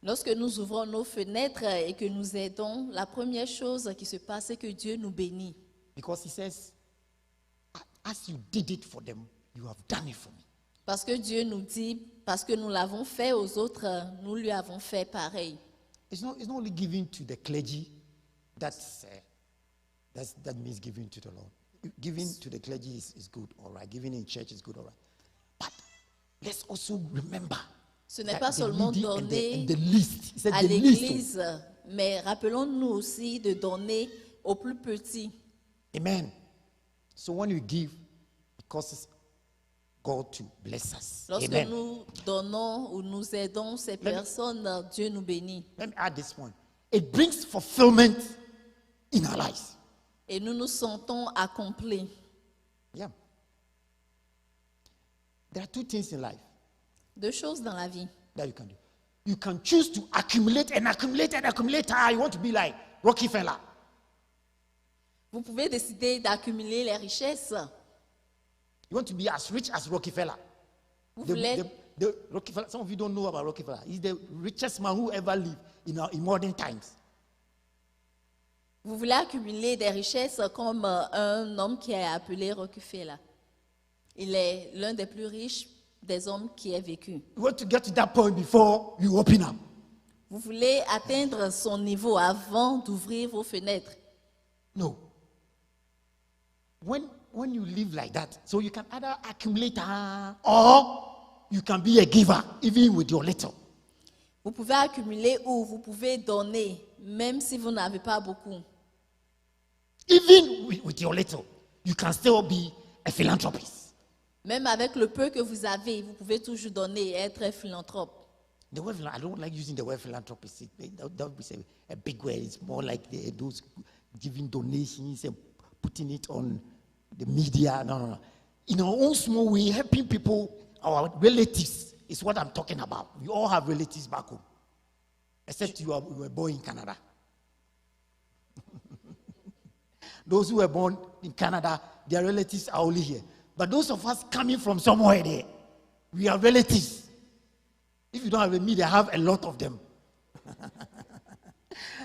Lorsque nous ouvrons nos fenêtres et que nous aidons, la première chose qui se passe, c'est que Dieu nous bénit. Because he says, as you did it for them, you have done it for me. Parce que Dieu nous dit, parce que nous l'avons fait aux autres, nous lui avons fait pareil. It's not only giving to the clergy, that means giving to the Lord. Giving to the clergy is good, all right. Giving in church is good, all right. But let's also remember Ce n'est that pas the seulement needy donner and the least. He said à the least. l'Église, mais rappelons-nous aussi de donner aux plus petits. Amen. So when we give, it causes God to bless us. Lorsque Amen. nous donnons ou nous aidons ces personnes, Dieu nous bénit. Let me add this one. It brings fulfillment in our lives. Et nous nous sentons accomplis. Yeah. There are two things in life Deux choses dans la vie. that you can do. You can choose to accumulate and accumulate and accumulate. You want to be like Rockefeller. Vous pouvez décider d'accumuler les richesses. You want to be as rich as Rockefeller. Vous voulez, The Rockefeller. Some of you don't know about Rockefeller. He's the richest man who ever lived in modern times. vous voulez accumuler des richesses comme un homme qui est appelé Rockefeller. Il est l'un des plus riches des hommes qui ait vécu. You want to get to that point before you open up. Vous voulez atteindre son niveau avant d'ouvrir vos fenêtres. No. When you live like that, so you can either accumulate or you can be a giver, even with your little. Vous pouvez accumuler ou vous pouvez donner, même si vous n'avez pas beaucoup. Even with your little, you can still be a philanthropist. Même avec le peu que vous avez, vous pouvez toujours donner et être un philanthrope. The word I don't like using the word philanthropist. That would be a big word. It's more like those giving donations and putting it on the media. No. In our own small way, helping people, our relatives, is what I'm talking about. We all have relatives back home, except you were born in Canada. Those who were born in Canada, their relatives are only here. But those of us coming from somewhere there, we are relatives. If you don't have a me, they have a lot of them.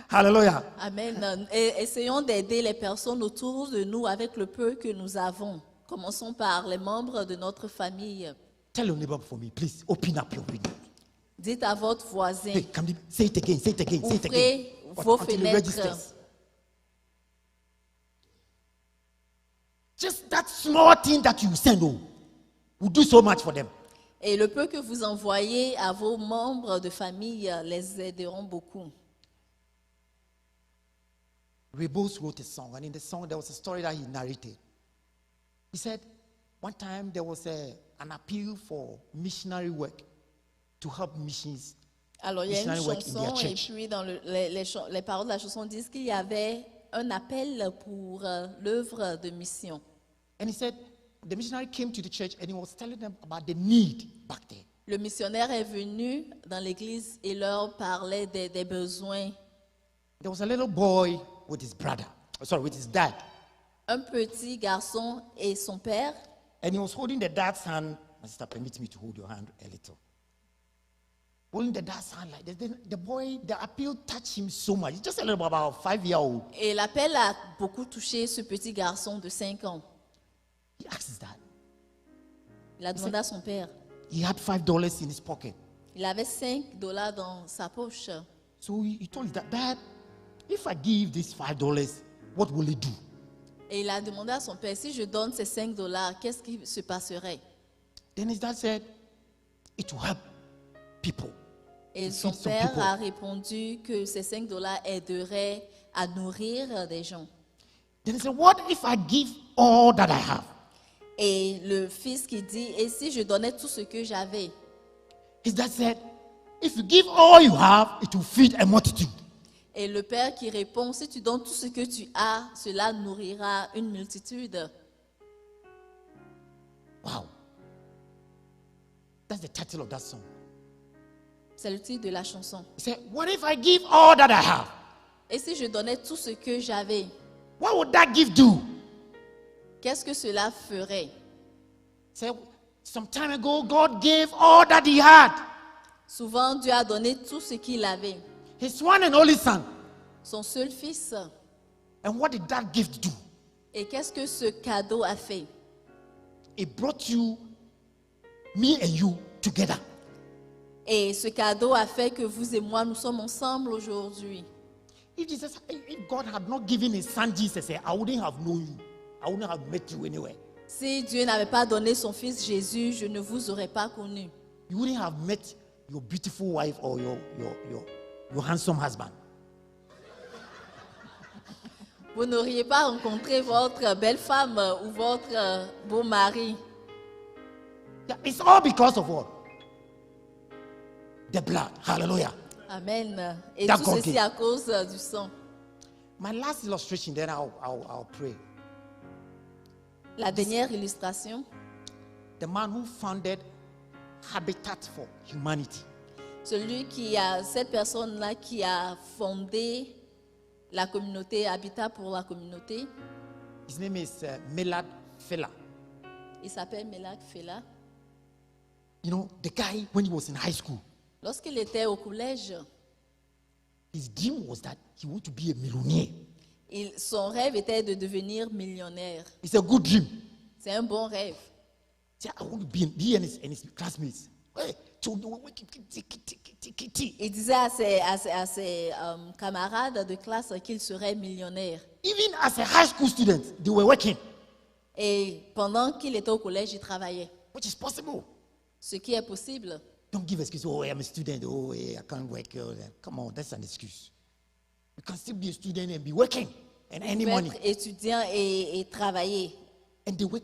Hallelujah. Amen. Et essayons d'aider les personnes autour de nous avec le peu que nous avons. Commençons par les membres de notre famille. Tell your neighbor for me, please. Open up your window. Dites à votre voisin, Hey, say it again, say it again, say it again. ouvrez vos Until it fenêtres. registers. Just that small thing that you send. will do so much for them. Et le peu que vous envoyez à vos membres de famille les aideront beaucoup. Rebos wrote a song, and in the song there was a story that he narrated. He said, one time there was an appeal for missionary work to help missions. Alors, il y a une Missionary work in their chanson, et church. puis dans les paroles de la chanson disent qu'il y avait un appel pour l'œuvre de mission. And he said, the missionary came to the church and he was telling them about the need back there. Le missionnaire est venu dans l'église et leur parlait des besoins. There was a little boy with his with his dad. Un petit garçon et son père, And he was holding the dad's hand. My sister, permit me to hold your hand a little. Holding the dad's hand like this. Then the boy, the appeal touched him so much. He's just a little about 5-year-old. et l'appel a beaucoup touché ce petit garçon de 5 ans. He asked his dad. Il a demandé à son père. He had $5 in his pocket. Il avait $5 dans sa poche. So he told his dad, Dad, if I give this $5, what will it do? Et il a demandé à son père, si je donne ces $5, qu'est-ce qui se passerait? Then his dad said, it will help people. Et To son feed some père people. a répondu que ces $5 aideraient à nourrir des gens. Then he said, what if I give all that I have? Et le fils qui dit, et si je donnais tout ce que j'avais? His dad said, if you give all you have, it will feed a multitude. Et le père qui répond, si tu donnes tout ce que tu as, cela nourrira une multitude. Wow. That's the title of that song. C'est le titre de la chanson. He said, what if I give all that I have? Et si je donnais tout ce que j'avais, What would that gift do? qu'est-ce que cela ferait? He said, some time ago, God gave all that he had. Souvent, Dieu a donné tout ce qu'il avait. His one and only son. Son seul fils. And what did that gift do? Et qu'est-ce que ce cadeau a fait? It brought you, me and you, together. Et ce cadeau a fait que vous et moi, nous sommes ensemble aujourd'hui. If God had not given his son Jesus, I wouldn't have known you. I wouldn't have met you anywhere. Si Dieu n'avait pas donné son fils Jésus, je ne vous aurais pas connu. You wouldn't have met your beautiful wife or your handsome husband. Vous n'auriez pas rencontré votre belle femme ou votre beau mari. Yeah, it's all because of what? The blood. Hallelujah. Amen. Et That tout God ceci gave. à cause du sang. My last illustration, then I'll pray. La dernière illustration, The man who founded Habitat for Humanity. cette personne-là qui a fondé la communauté Habitat pour la communauté, His name is Millard Fella. il s'appelle Melak Fela. You know, the guy, when he was in high school, Lorsqu'il était au collège, his dream was that he wanted to be a millionaire. son rêve était de devenir millionnaire. It's a good dream. C'est un bon rêve. See, I want to be he and his classmates. Hey, Il disait à ses camarades de classe qu'il serait millionnaire. even as a high school student, they were working, Et pendant qu'il était au collège, il travaillait. which is possible. Ce qui est possible. Don't give excuse. Oh, I'm a student. Oh, I can't work. Come on, that's an excuse. You can still be a student and be working and earning Vous pouvez money. être étudiant et travailler. And they work,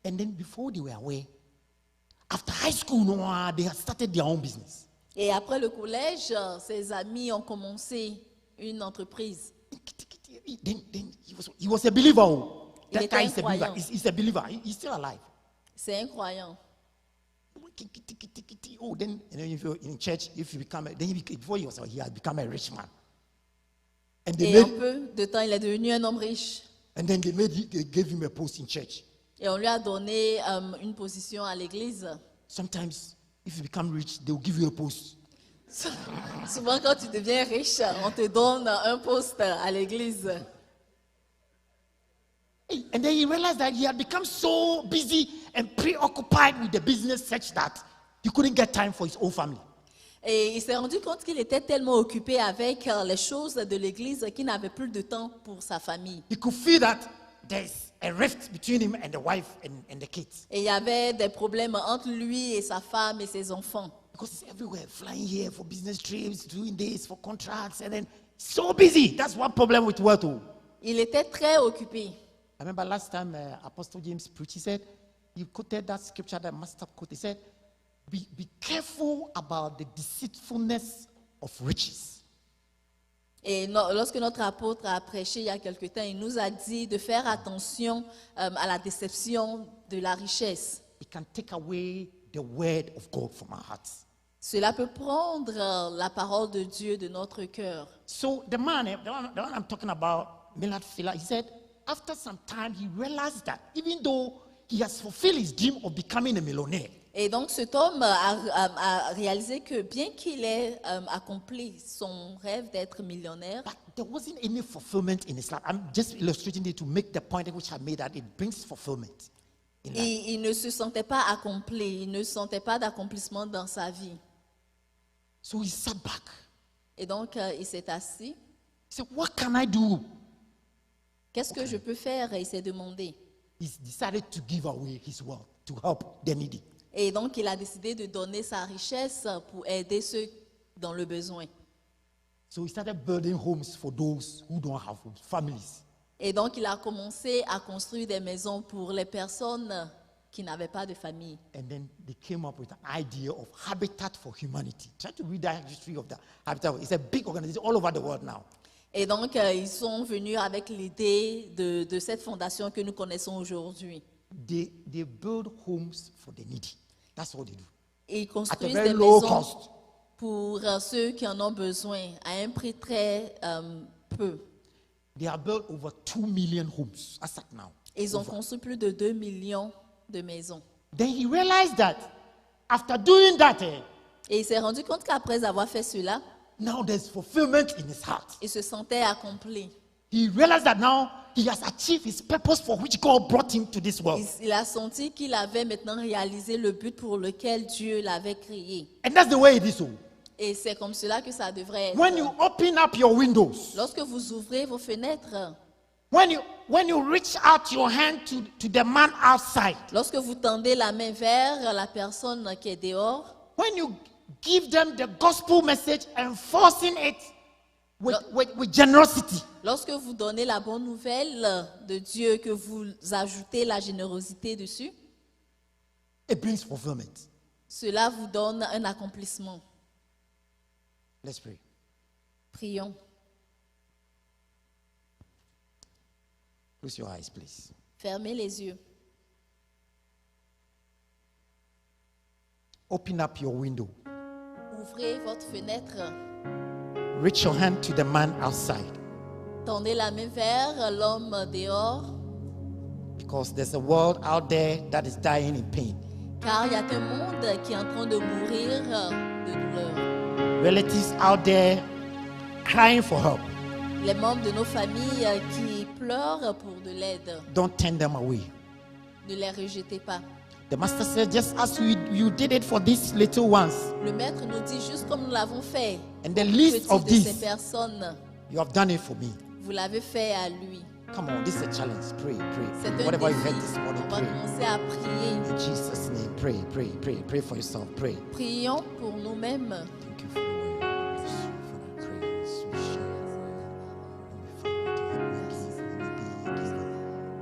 and then before they were aware, after high school, no, they had started their own business. Et après le collège, ses amis ont commencé une entreprise. Then he was a believer. Oh. Il That était guy un is a believer. croyant. He's a believer. He's still alive. C'est incroyant. Oh, then and then if you're in church, if you become before he had become a rich man. And they Et en made, peu de temps, il est devenu un homme riche. and then they gave him a post in church. Et on lui a donné une position à l'église. Sometimes, if you become rich, they will give you a post. Souvent, quand tu deviens riche, on te donne un poste à l'église. And then he realized that he had become so busy and preoccupied with the business such that he couldn't get time for his own family. Et il s'est rendu compte qu'il était tellement occupé avec les choses de l'église qu'il n'avait plus de temps pour sa famille. He could feel that there's a rift between him and the wife and the kids. Et il y avait des problèmes entre lui et sa femme et ses enfants. Because he's everywhere, flying here for business trips, doing this for contracts, and then so busy. That's one problem with work too. Il était très occupé. I remember last time Apostle James preached, he said, he quoted that scripture, that master quote. He said, be careful about the deceitfulness of riches. Et lorsque notre apôtre a prêché il y a quelque temps, il nous a dit de faire attention à la déception de la richesse. It can take away the word of God from our hearts. Cela peut prendre la parole de Dieu de notre cœur. So the man, the one I'm talking about, Millard Filler, he said, after some time, he realized that even though he has fulfilled his dream of becoming a millionaire, Et donc cet homme a réalisé que bien qu'il ait accompli son rêve d'être millionnaire, but there wasn't any fulfillment in his life. I'm just illustrating it to make the point which I made, that it brings fulfillment in life. il ne se sentait pas accompli, il ne sentait pas d'accomplissement dans sa vie. So he sat back. Et donc il s'est assis. He said, what can I do? Qu'est-ce que je peux faire? Et il s'est demandé. He decided to give away his wealth to help the needy. Et donc il a décidé de donner sa richesse pour aider ceux dans le besoin. So he started building homes for those who don't have homes, families. Et donc il a commencé à construire des maisons pour les personnes qui n'avaient pas de famille. And then they came up with an idea of Habitat for Humanity. Try to read the history of the Habitat. It's a big organization all over the world now. Et donc ils sont venus avec l'idée de cette fondation que nous connaissons aujourd'hui. They build homes for the needy. That's what they do. Et ils At a construisent very des low maisons cost. pour ceux qui en ont besoin, à un prix très peu. They have built over 2 million homes as at now. Ils ont Over. construit plus de 2 millions de maisons. Then he realized that after doing that, Et il s'est rendu compte qu'après avoir fait cela, now there's fulfillment in his heart. il se sentait accompli. He realized that now he has achieved his purpose for which God brought him to this world. Il a senti qu'il avait maintenant réalisé le but pour lequel Dieu l'avait créé. And that's the way it is. So. Et c'est comme cela que ça devrait être. When you open up your windows, Lorsque vous ouvrez vos fenêtres, when you reach out your hand to the man outside, lorsque vous tendez la main vers la personne qui est dehors, when you give them the gospel message, enforcing it with generosity, lorsque vous donnez la bonne nouvelle de Dieu, que vous ajoutez la générosité dessus, it brings fulfillment. cela vous donne un accomplissement. Let's pray. Prions. Close your eyes, please. Fermez les yeux. Open up your window. Ouvrez votre fenêtre. Reach your hand to the man outside, Tendez la main vers l'homme dehors, because there's a world out there that is dying in pain. car il y a un monde qui est en train de mourir de douleur. Relatives out there crying for help. Les membres de nos familles qui pleurent pour de l'aide, Don't turn them away. ne les rejetez pas. The master said, just as you did it for these little ones, Le maître nous dit, juste comme nous l'avons fait, and the least petit of de ces these, personnes, you have done it for me. vous l'avez fait à lui. Come on, this is a challenge. Pray, C'est pray. un Whatever you défi. heard this morning, On va pray. commencer à prier. In Jesus' name, pray, pray, pray. Pray for yourself, pray. Prions pour nous-mêmes. Thank you for the word. Father, I pray as we share your word.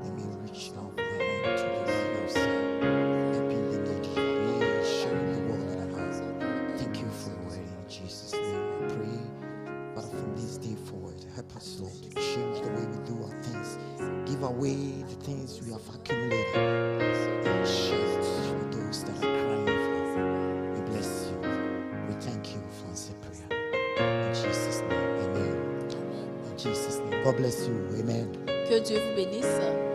Let me reach out my hand to the others, helping the needy, sharing the word that I have. Thank you for your word in Jesus' name. I pray, Father, from this day forward, help us, Lord, to change the way we do our things. Give away the things we have accumulated and share it with those that are crying for. We bless you. We thank you for answered prayer. In Jesus' name, amen. Amen. In Jesus' name. God bless you. Amen. Que Dieu vous bénisse.